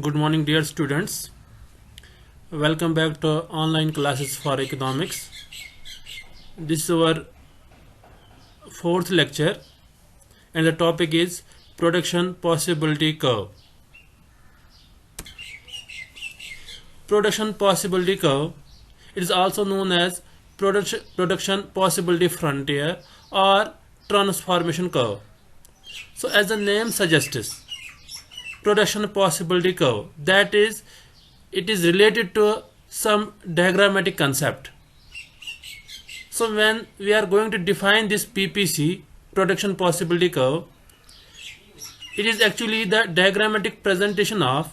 Good morning, dear students. Welcome back to online classes for economics. This is our fourth lecture, and the topic is production possibility curve. Production possibility curve, it is also known as production possibility frontier or transformation curve. So, as the name suggests, production possibility curve, that is, it is related to some diagrammatic concept. So when we are going to define this PPC, production possibility curve, it is actually the diagrammatic presentation of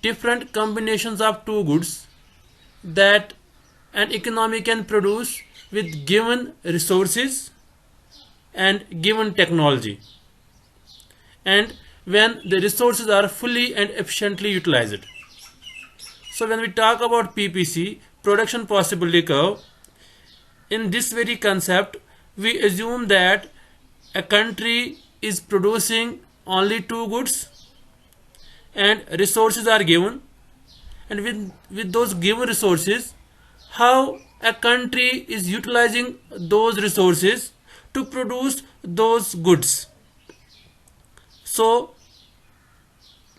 different combinations of two goods that an economy can produce with given resources and given technology, and when the resources are fully and efficiently utilized. So when we talk about PPC, production possibility curve, in this very concept we assume that a country is producing only two goods and resources are given, and with those given resources, how a country is utilizing those resources to produce those goods. So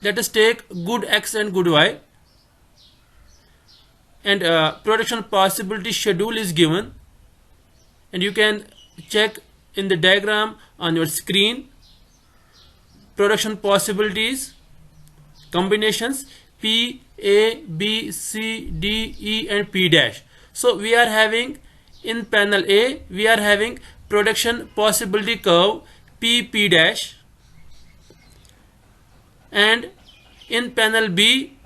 let us take good X and good Y, and production possibility schedule is given, and you can check in the diagram on your screen. Production possibilities combinations P, A, B, C, D, E and P dash. So we are having in panel A, we are having production possibility curve P, P dash, and in panel B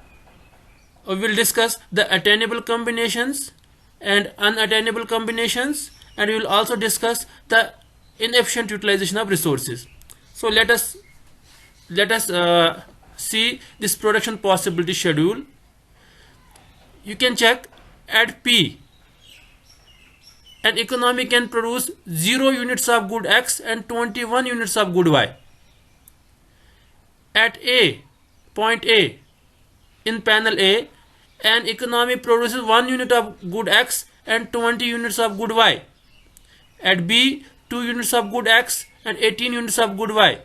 we will discuss the attainable combinations and unattainable combinations, and we will also discuss the inefficient utilization of resources. So let us see this production possibility schedule. You can check at P, an economy can produce 0 units of good X and 21 units of good Y. At A, point A, in panel A, an economy produces 1 unit of good X and 20 units of good Y. At B, 2 units of good X and 18 units of good Y.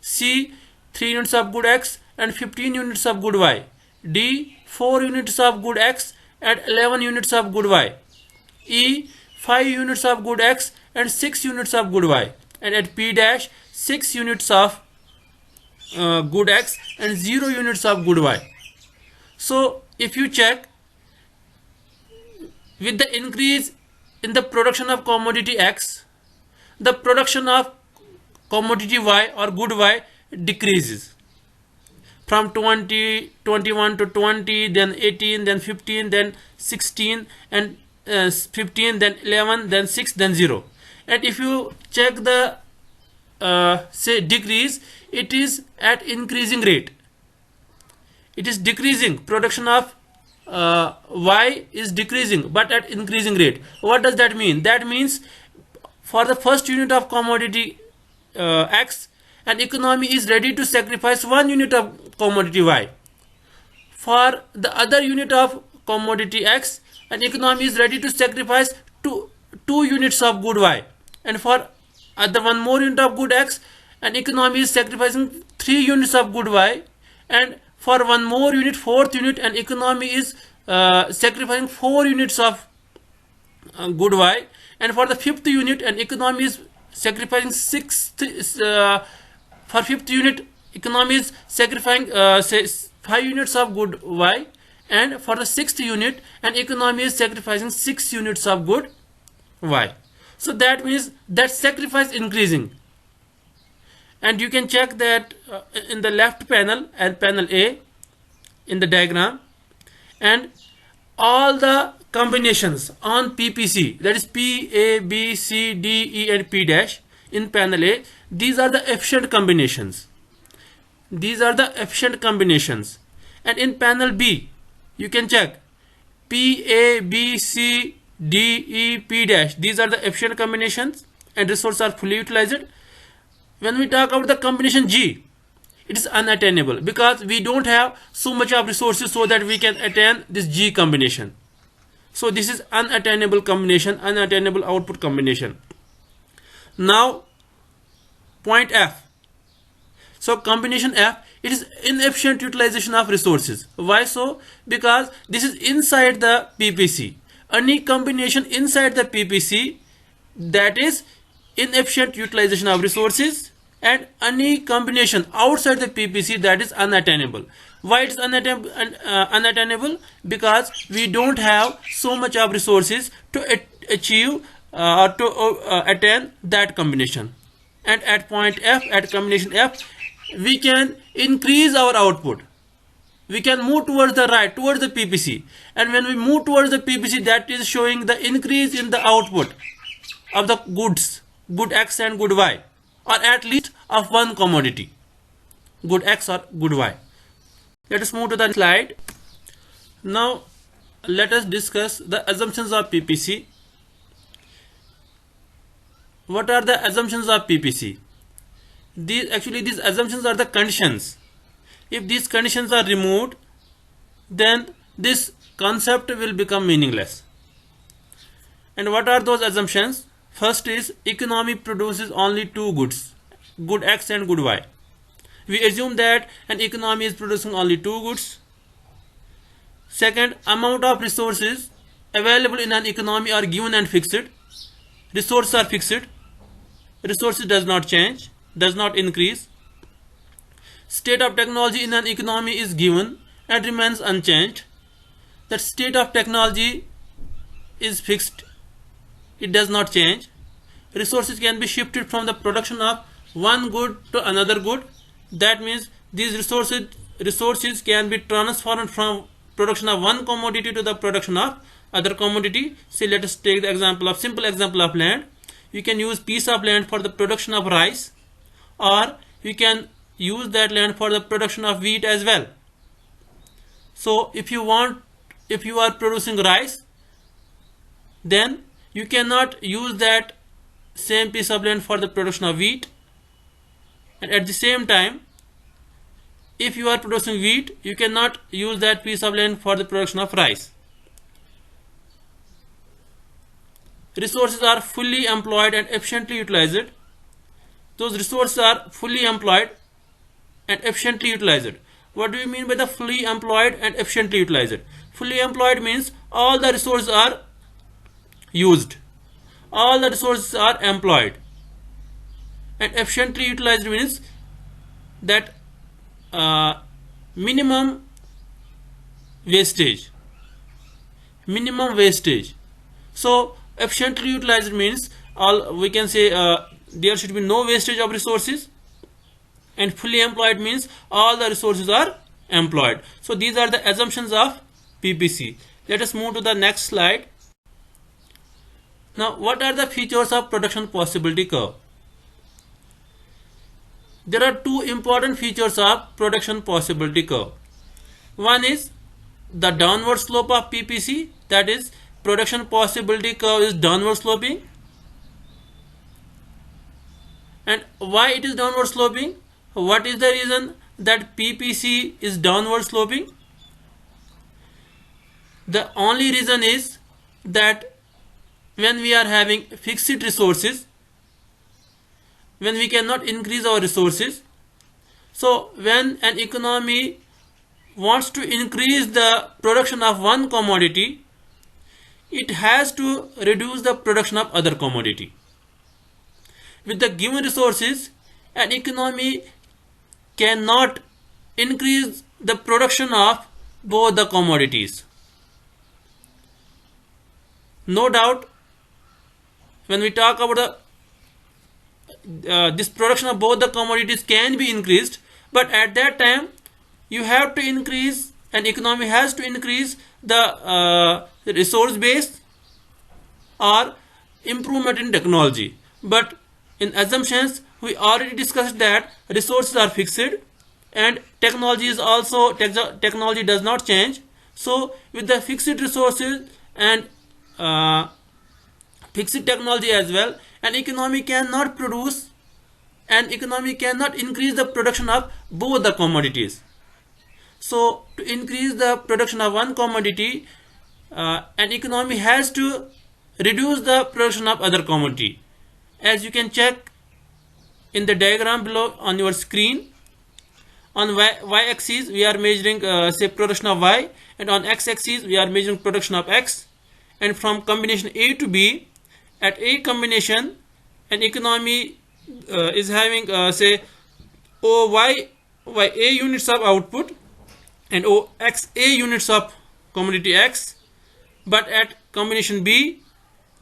C, 3 units of good X and 15 units of good Y. D, 4 units of good X and 11 units of good Y. E, 5 units of good X and 6 units of good Y. And at P dash, 6 units of good X and 0 units of good Y. So if you check, with the increase in the production of commodity X, the production of commodity Y or good Y decreases from 20, 21 to 20, then 18, then 15, then 16, and 15, then 11, then 6, then 0. And if you check the say decrease, it is at increasing rate. It is decreasing. Production of Y is decreasing but at increasing rate. What does that mean? That means for the first unit of commodity X, an economy is ready to sacrifice 1 unit of commodity Y. For the other unit of commodity X, an economy is ready to sacrifice 2 units of good Y. And for other one more unit of good X, an economy is sacrificing 3 units of good Y. And for one more unit, fourth unit, an economy is sacrificing 4 units of good Y. And for the fifth unit, an economy is sacrificing for fifth unit, economy is sacrificing say 5 units of good Y. And for the sixth unit, an economy is sacrificing 6 units of good Y. So that means that sacrifice increasing. And you can check that in the left panel and panel A in the diagram, and all the combinations on PPC, that is P, A, B, C, D, E and P dash in panel A, these are the efficient combinations. These are the efficient combinations. And in panel B, you can check P, A, B, C, D, E, P dash. These are the efficient combinations and resources are fully utilized. When we talk about the combination G, it is unattainable because we don't have so much of resources so that we can attain this G combination. So this is unattainable combination, unattainable output combination. Now point F. So combination F, it is inefficient utilization of resources. Why so? Because this is inside the PPC. Any combination inside the PPC, that is inefficient utilization of resources, and any combination outside the PPC, that is unattainable. Why it is unattainable? Because we don't have so much of resources to achieve or to attain that combination. And at point F, at combination F, we can increase our output. We can move towards the right, towards the PPC. And when we move towards the PPC, that is showing the increase in the output of the goods, good X and good Y, or at least of one commodity, good X or good Y. Let us move to the slide. Now let us discuss the assumptions of PPC. What are the assumptions of PPC? These assumptions are the conditions. If these conditions are removed, then this concept will become meaningless. And what are those assumptions? First is economy produces only two goods, good X and good Y. We assume that an economy is producing only two goods. Second, amount of resources available in an economy are given and fixed. Resources are fixed. Resources does not change, does not increase. State of technology in an economy is given and remains unchanged. That state of technology is fixed, it does not change. Resources can be shifted from the production of one good to another good. That means these resources can be transformed from production of one commodity to the production of other commodity. Say let us take the example of simple example of land. You can use piece of land for the production of rice, or you can use that land for the production of wheat as well. So if you are producing rice, then you cannot use that same piece of land for the production of wheat. And at the same time, if you are producing wheat, you cannot use that piece of land for the production of rice. Resources are fully employed and efficiently utilized. Those resources are fully employed and efficiently utilized. What do you mean by the fully employed and efficiently utilized? Fully employed means all the resources are used, all the resources are employed. And efficiently utilized means that minimum wastage. So efficiently utilized means we can say there should be no wastage of resources, and fully employed means all the resources are employed. So these are the assumptions of PPC. Let us move to the next slide. Now what are the features of production possibility curve? There are two important features of production possibility curve. One is the downward slope of PPC, that is production possibility curve is downward sloping. And why it is downward sloping? What is the reason that PPC is downward sloping? The only reason is that when we are having fixed resources, when we cannot increase our resources, so when an economy wants to increase the production of one commodity, it has to reduce the production of other commodity. With the given resources, an economy cannot increase the production of both the commodities. No doubt, when we talk about this production of both the commodities can be increased, but at that time you have to increase, an economy has to increase the resource base or improvement in technology. But in assumptions, we already discussed that resources are fixed and technology does not change. So with the fixed resources and fixed technology as well, an economy cannot produce an economy cannot increase the production of both the commodities. So to increase the production of one commodity, an economy has to reduce the production of other commodity. As you can check in the diagram below on your screen, on y-axis we are measuring say production of y, and on x-axis we are measuring production of x. And from combination A to B, at A combination, an economy is having say OY A units of output and OXA units of commodity X. But at combination B,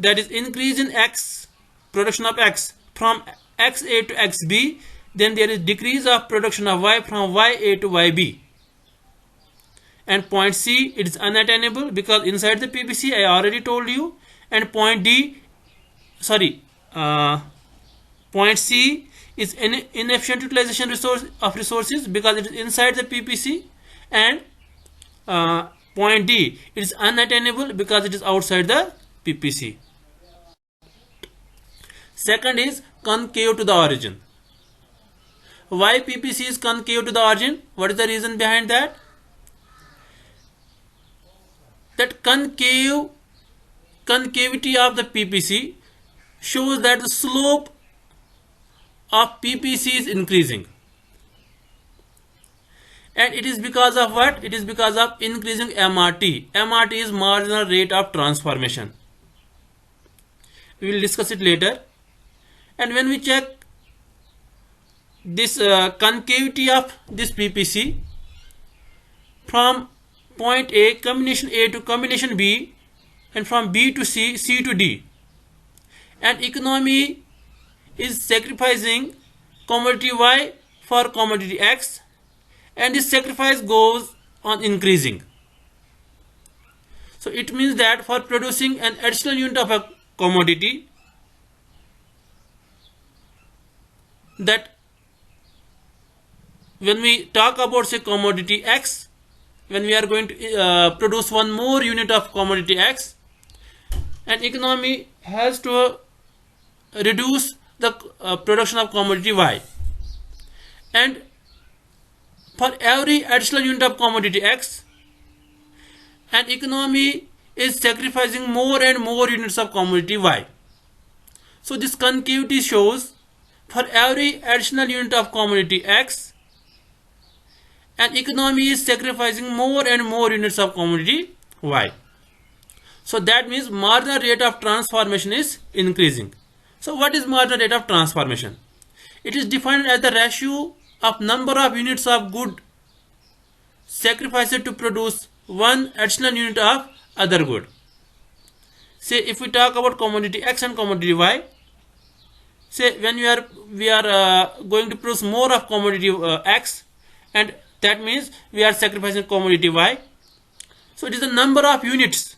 that is increase in X, production of X from XA to XB, then there is decrease of production of Y from YA to YB. And point C, it is unattainable because inside the PPC I already told you. And point C is inefficient utilization of resources because it is inside the PPC. And point D, it is unattainable because it is outside the PPC. Second is concave to the origin. Why PPC is concave to the origin? What is the reason behind that? That concavity of the PPC shows that the slope of PPC is increasing. And it is because of what? It is because of increasing MRT. MRT is marginal rate of transformation. We will discuss it later. And when we check this concavity of this PPC from point A, combination A to combination B, and from B to C, C to D, an economy is sacrificing commodity Y for commodity X, and this sacrifice goes on increasing. So it means that for producing an additional unit of a commodity, that when we talk about say commodity X, when we are going to produce one more unit of commodity X, an economy has to reduce the production of commodity Y. And for every additional unit of commodity X, an economy is sacrificing more and more units of commodity Y. So this concavity shows for every additional unit of commodity X, an economy is sacrificing more and more units of commodity Y. So that means marginal rate of transformation is increasing. So what is marginal rate of transformation? It is defined as the ratio of number of units of good sacrificed to produce one additional unit of other good. Say if we talk about commodity X and commodity Y, say when we are going to produce more of commodity X, and that means we are sacrificing commodity Y. So it is the number of units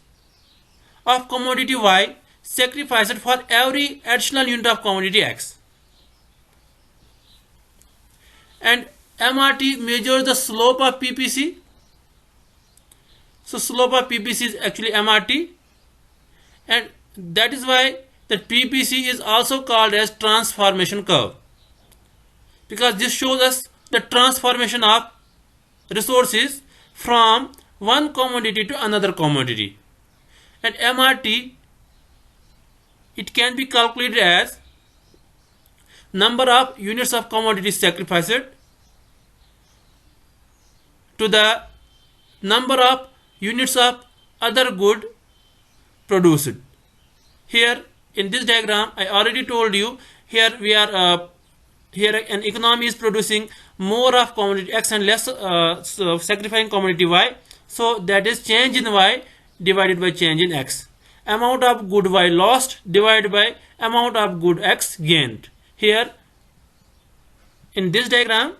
of commodity Y sacrificed for every additional unit of commodity X. And MRT measures the slope of PPC. So slope of PPC is actually MRT, and that is why the PPC is also called as transformation curve, because this shows us the transformation of resources from one commodity to another commodity. And MRT, it can be calculated as number of units of commodity sacrificed to the number of units of other good produced. Here in this diagram I already told you, here we are here an economy is producing more of commodity X and less sacrificing commodity Y. So that is change in Y divided by change in X. Amount of good Y lost divided by amount of good X gained. Here in this diagram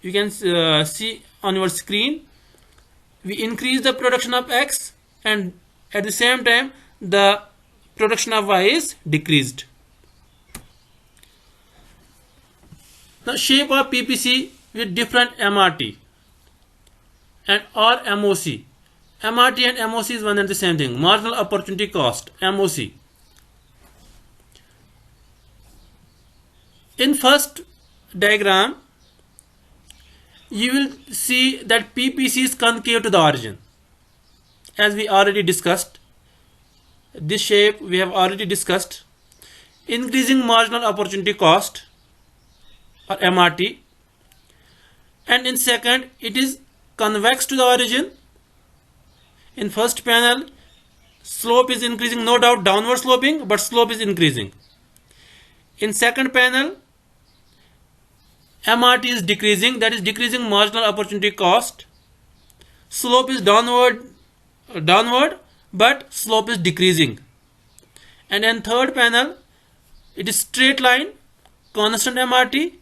you can see on your screen, we increase the production of X, and at the same time the production of Y is decreased. Now shape of PPC with different MRT and or MOC. MRT and MOC is one and the same thing. Marginal opportunity cost, MOC. In first diagram, you will see that PPC is concave to the origin. As we already discussed, this shape we have already discussed. Increasing marginal opportunity cost or MRT, and in second it is convex to the origin. In first panel, slope is increasing, no doubt downward sloping, but slope is increasing. In second panel, MRT is decreasing, that is decreasing marginal opportunity cost. Slope is downward, but slope is decreasing. And in third panel, it is straight line, constant MRT,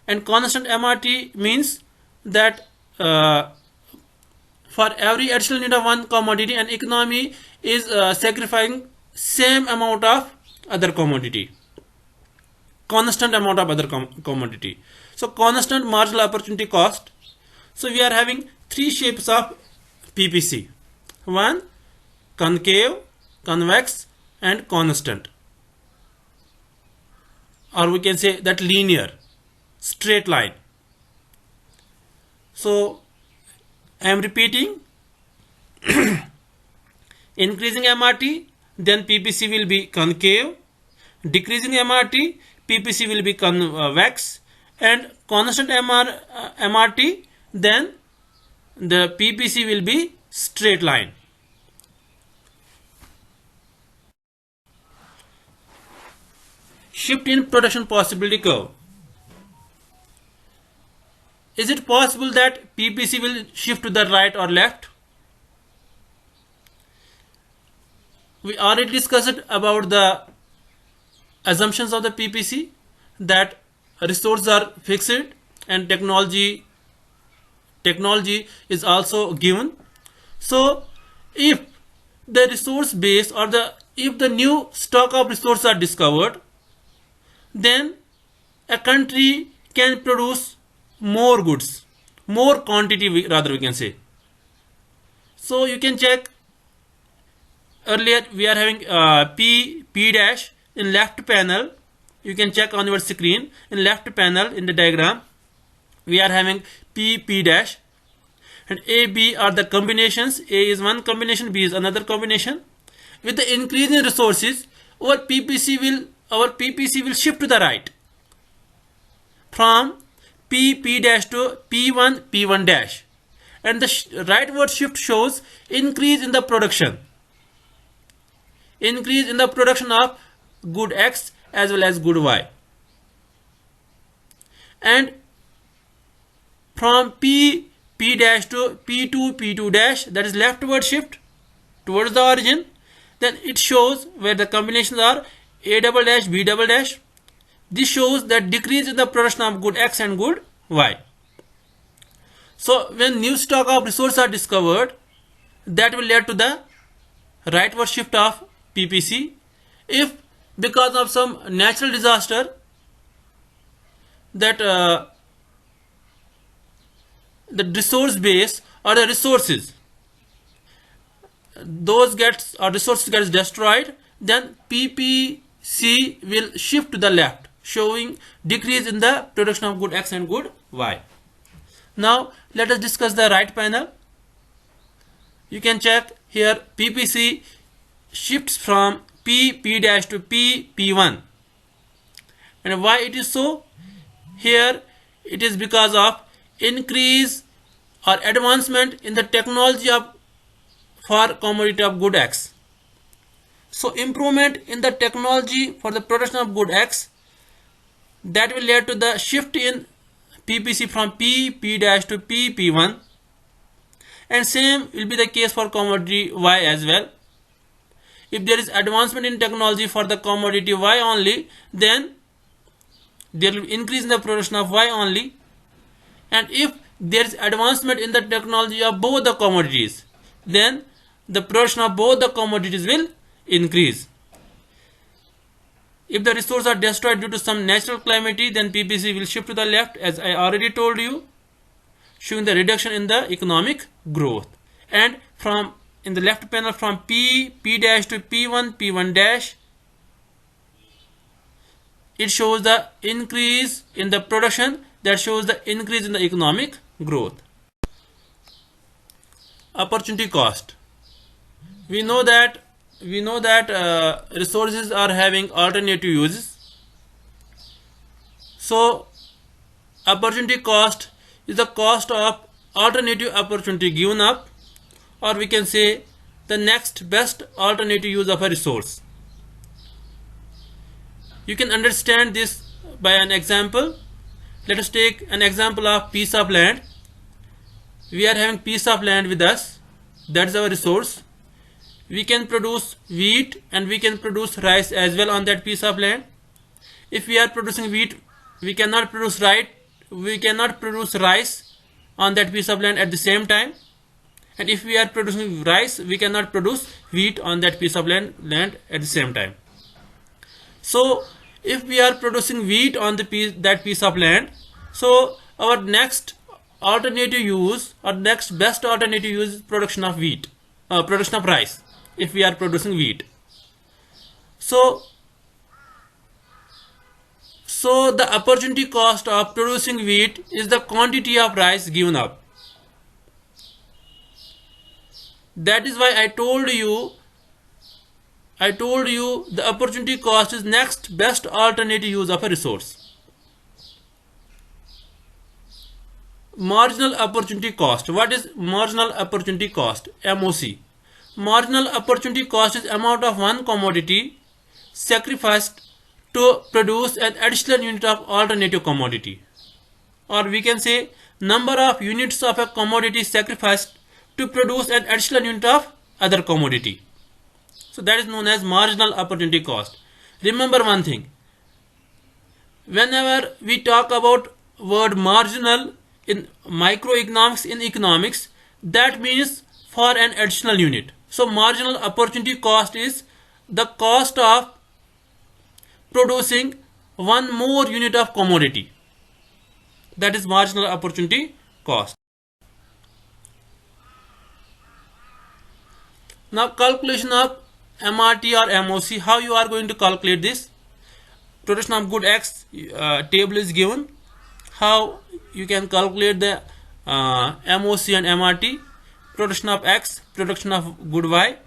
and constant MRT means that for every additional need of one commodity, an economy is sacrificing same amount of other commodity, constant amount of other commodity. So constant marginal opportunity cost. So we are having three shapes of PPC: one concave, convex, and constant, or we can say that linear, straight line. So I am repeating: increasing MRT, then PPC will be concave; decreasing MRT, PPC will be convex; and constant MRT, then the PPC will be straight line. Shift in production possibility curve. Is it possible that PPC will shift to the right or left? We already discussed about the assumptions of the PPC, that resources are fixed and technology is also given. So if the resource base or if the new stock of resources are discovered, then a country can produce more goods, more quantity rather we can say. So you can check, earlier we are having P dash in left panel. You can check on your screen, in left panel in the diagram we are having P dash, and A, B are the combinations. A is one combination, B is another combination. With the increase in resources, our PPC will shift to the right from P dash to P1 dash, and the rightward shift shows increase in the production of good X as well as good Y. And from P dash to P2 dash, that is leftward shift towards the origin, then it shows where the combinations are A double dash, B double dash. This shows that decrease in the production of good X and good Y. So when new stock of resources are discovered, that will lead to the rightward shift of PPC. If because of some natural disaster that the resource base or the resources, resources gets destroyed, then PPC will shift to the left, showing decrease in the production of good X and good Y. Now let us discuss the right panel. You can check here, PPC shifts from P dash to P1. And why it is so? Here it is because of increase or advancement in the technology for commodity of good X. So improvement in the technology for the production of good X, that will lead to the shift in PPC from P dash to P1, and same will be the case for commodity Y as well. If there is advancement in technology for the commodity Y only, then there will increase in the production of Y only. And if there is advancement in the technology of both the commodities, then the production of both the commodities will increase. If the resources are destroyed due to some natural calamity, then PPC will shift to the left, as I already told you, showing the reduction in the economic growth. And from in the left panel, from P dash to P1 dash, it shows the increase in the production, that shows the increase in the economic growth. Opportunity cost. We know that resources are having alternative uses. So opportunity cost is the cost of alternative opportunity given up, or we can say the next best alternative use of a resource. You can understand this by an example. Let us take an example of piece of land. We are having piece of land with us, that's our resource. We can produce wheat and we can produce rice as well on that piece of land. If we are producing wheat, we cannot produce rice on that piece of land at the same time. And if we are producing rice, we cannot produce wheat on that piece of land at the same time. So if we are producing wheat on that piece of land, so our next alternative use or next best alternative use is production of rice if we are producing wheat. So the opportunity cost of producing wheat is the quantity of rice given up. That is why I told you the opportunity cost is next best alternative use of a resource. Marginal opportunity cost. What is marginal opportunity cost? MOC. Marginal opportunity cost is amount of one commodity sacrificed to produce an additional unit of alternative commodity, or we can say number of units of a commodity sacrificed to produce an additional unit of other commodity. So that is known as marginal opportunity cost. Remember one thing, whenever we talk about word marginal in microeconomics, in economics, that means for an additional unit. So marginal opportunity cost is the cost of producing one more unit of commodity. That is marginal opportunity cost. Now calculation of MRT or MOC. How you are going to calculate this? Production of good X table is given. How you can calculate the MOC and MRT? Production of X, production of good Y,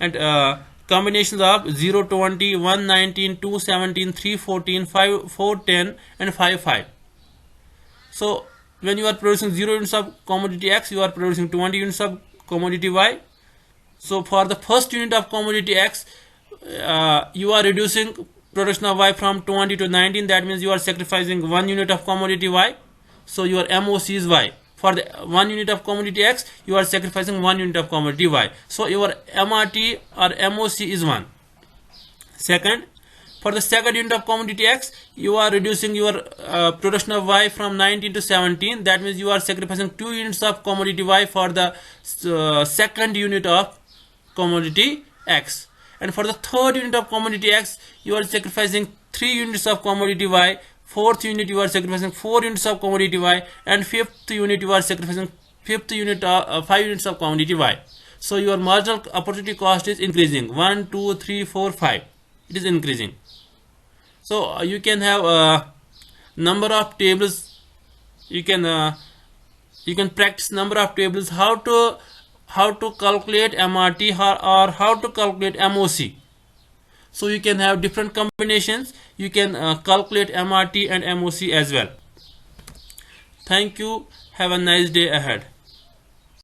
and combinations of 0, 20, 119, 217, 314, 410 and 55. So when you are producing 0 units of commodity X, you are producing 20 units of commodity Y. So for the first unit of commodity X, you are reducing production of Y from 20 to 19. That means you are sacrificing 1 unit of commodity Y. So your MOC is Y. For the 1 unit of commodity X, you are sacrificing 1 unit of commodity Y. So your MRT or MOC is 1. Second, for the second unit of commodity X, you are reducing your production of Y from 19 to 17. That means you are sacrificing 2 units of commodity Y for the second unit of commodity X. And for the third unit of commodity X, you are sacrificing 3 units of commodity Y. Fourth unit you are sacrificing 4 units of commodity Y, and fifth unit you are sacrificing 5 units of commodity Y. So your marginal opportunity cost is increasing. 1, 2, 3, 4, 5. It is increasing. So you can have number of tables. You can practice number of tables how to calculate MRT or how to calculate MOC. So you can have different combinations. You can calculate MRT and MOC as well. Thank you. Have a nice day ahead.